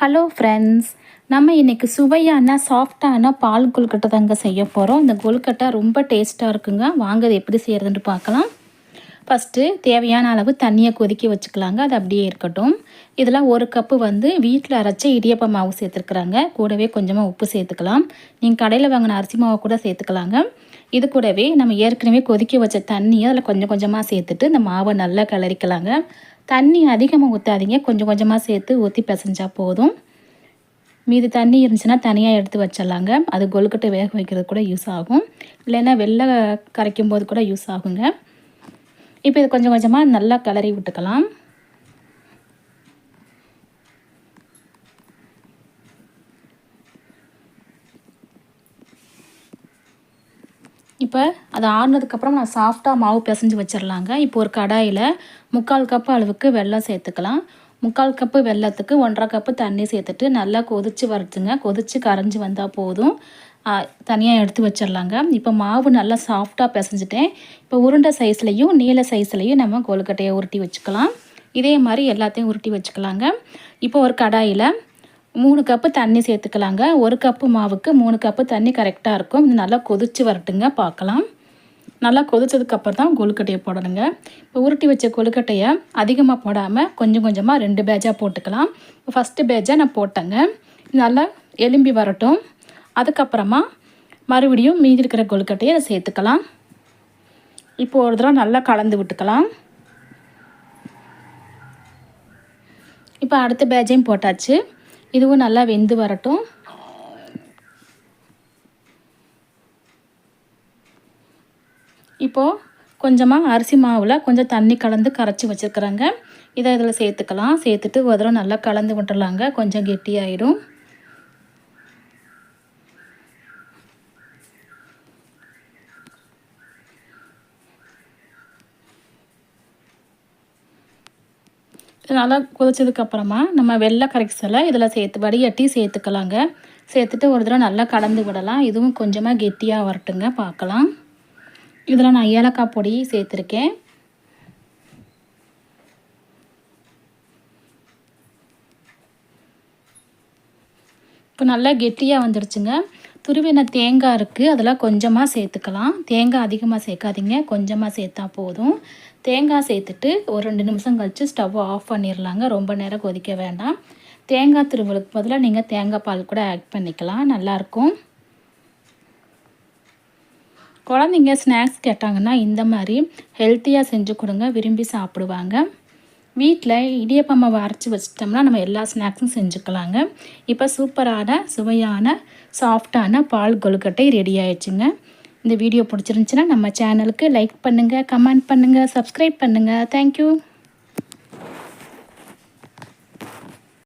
Hello friends, நம்ம இன்றைக்கி சுவையான சாஃப்டான பால் கொழுக்கட்டை தாங்க செய்ய போகிறோம். இந்த கொழுக்கட்டை ரொம்ப டேஸ்ட்டாக இருக்குங்க. வாங்க அது எப்படி செய்கிறதுன்னு பார்க்கலாம். ஃபஸ்ட்டு தேவையான அளவு தண்ணியை கொதிக்க வச்சுக்கலாங்க. அது அப்படியே இருக்கட்டும். இதில் ஒரு கப்பு வீட்டில் அரைச்ச இடியப்ப மாவு சேர்த்துருக்குறாங்க. கூடவே கொஞ்சமாக உப்பு சேர்த்துக்கலாம். நீங்கள் கடையில் வாங்கின அரிசி மாவை கூட சேர்த்துக்கலாங்க. இது கூடவே நம்ம ஏற்கனவே கொதிக்க வச்ச தண்ணியை அதில் கொஞ்சம் கொஞ்சமாக சேர்த்துட்டு இந்த மாவை நல்லா கிளறிக்கலாங்க. தண்ணி அதிகமாக ஊற்றாதீங்க, கொஞ்சம் கொஞ்சமாக சேர்த்து ஊற்றி பிசைஞ்சால் போதும். மீதி தண்ணி இருந்துச்சுன்னா தனியாக எடுத்து வச்சிடலாங்க. அது கொழுக்கட்டை வேக வைக்கிறது கூட யூஸ் ஆகும், இல்லைன்னா வெள்ளை கரைக்கும் போது கூட யூஸ் ஆகுங்க. இப்போ இது கொஞ்சம் கொஞ்சமாக நல்லா கிளறி விட்டுக்கலாம். இப்போ அது ஆறுனதுக்கப்புறம் நான் சாஃப்டாக மாவு பிசைஞ்சு வச்சிடலாங்க. இப்போ ஒரு கடாயில் 3/4 கப்பு அளவுக்கு வெல்லம் சேர்த்துக்கலாம். 3/4 கப்பு வெல்லத்துக்கு 1/2 கப்பு தண்ணி சேர்த்துட்டு நல்லா கொதித்து வரட்டுங்க. கொதித்து கரைஞ்சி வந்தால் போதும். தனியாக எடுத்து வச்சிடலாங்க. இப்போ மாவு நல்லா சாஃப்டாக பிசைஞ்சிட்டேன். இப்போ உருண்டை சைஸ்லையும் நீல சைஸ்லையும் நம்ம கொழுக்கட்டையை உருட்டி வச்சுக்கலாம். இதே மாதிரி எல்லாத்தையும் உருட்டி வச்சுக்கலாங்க. இப்போ ஒரு கடாயில் 3 கப்பு தண்ணி சேர்த்துக்கலாங்க. 1 கப்பு மாவுக்கு 3 கப்பு தண்ணி கரெக்டாக இருக்கும். இது நல்லா கொதித்து வரட்டுங்க, பார்க்கலாம். நல்லா கொதிச்சதுக்கப்புறம் தான் கொழுக்கட்டையை போடணுங்க. இப்போ உருட்டி வச்ச கொழுக்கட்டையை அதிகமாக போடாமல் கொஞ்சம் கொஞ்சமாக 2 பேட்சாக போட்டுக்கலாம். ஃபஸ்ட்டு பேட்சாக நான் போட்டேங்க. நல்லா எலும்பி வரட்டும். அதுக்கப்புறமா மறுபடியும் மீதி இருக்கிற கொழுக்கட்டையை அதை சேர்த்துக்கலாம். இப்போ ஒரு தடவை நல்லா கலந்து விட்டுக்கலாம். இப்போ அடுத்த பேட்சையும் போட்டாச்சு. இதுவும் நல்லா வெந்து வரட்டும். இப்போது கொஞ்சமாக அரிசி மாவில் கொஞ்சம் தண்ணி கலந்து கரைச்சி வச்சுருக்குறாங்க. இதை இதில் சேர்த்துக்கலாம். சேர்த்துட்டு ஒரு தடவை நல்லா கலந்து விட்டுறலாங்க. கொஞ்சம் கெட்டியாயிடும். நல்லா கொதிச்சதுக்கப்புறமா நம்ம வெள்ளை கரைசலை இதில் சேர்த்து வடிகட்டி சேர்த்துக்கலாங்க. சேர்த்துட்டு ஒரு தடவை நல்லா கலந்து விடலாம். இதுவும் கொஞ்சமாக கெட்டியாக வரட்டுங்க, பார்க்கலாம். இதில் நான் ஏலக்காய் பொடி சேர்த்துருக்கேன். இப்போ நல்லா கெட்டியாக வந்துடுச்சுங்க. துருவின தேங்காய் இருக்குது, அதில் கொஞ்சமாக சேர்த்துக்கலாம். தேங்காய் அதிகமாக சேர்க்காதீங்க, கொஞ்சமாக சேர்த்தா போதும். தேங்காய் சேர்த்துட்டு ஒரு 2 நிமிஷம் கழித்து ஸ்டவ்வை ஆஃப் பண்ணிடலாங்க. ரொம்ப நேரம் கொதிக்க வேண்டாம். தேங்காய் துருவலுக்கு பதிலாக நீங்கள் தேங்காய் பால் கூட ஆட் பண்ணிக்கலாம், நல்லாயிருக்கும். குழந்தைங்க ஸ்நாக்ஸ் கேட்டாங்கன்னா இந்த மாதிரி ஹெல்த்தியாக செஞ்சு கொடுங்க, விரும்பி சாப்பிடுவாங்க. வீட்டில் இடியப்ப மாவு அரைச்சி வச்சிட்டோம்னா நம்ம எல்லா ஸ்நாக்ஸும் செஞ்சுக்கலாங்க. இப்போ சூப்பரான சுவையான சாஃப்டான பால் கொழுக்கட்டை ரெடி ஆயிடுச்சுங்க. இந்த வீடியோ பிடிச்சிருந்துச்சின்னா நம்ம சேனலுக்கு லைக் பண்ணுங்கள், கமெண்ட் பண்ணுங்கள், சப்ஸ்கிரைப் பண்ணுங்கள். தேங்க்யூ.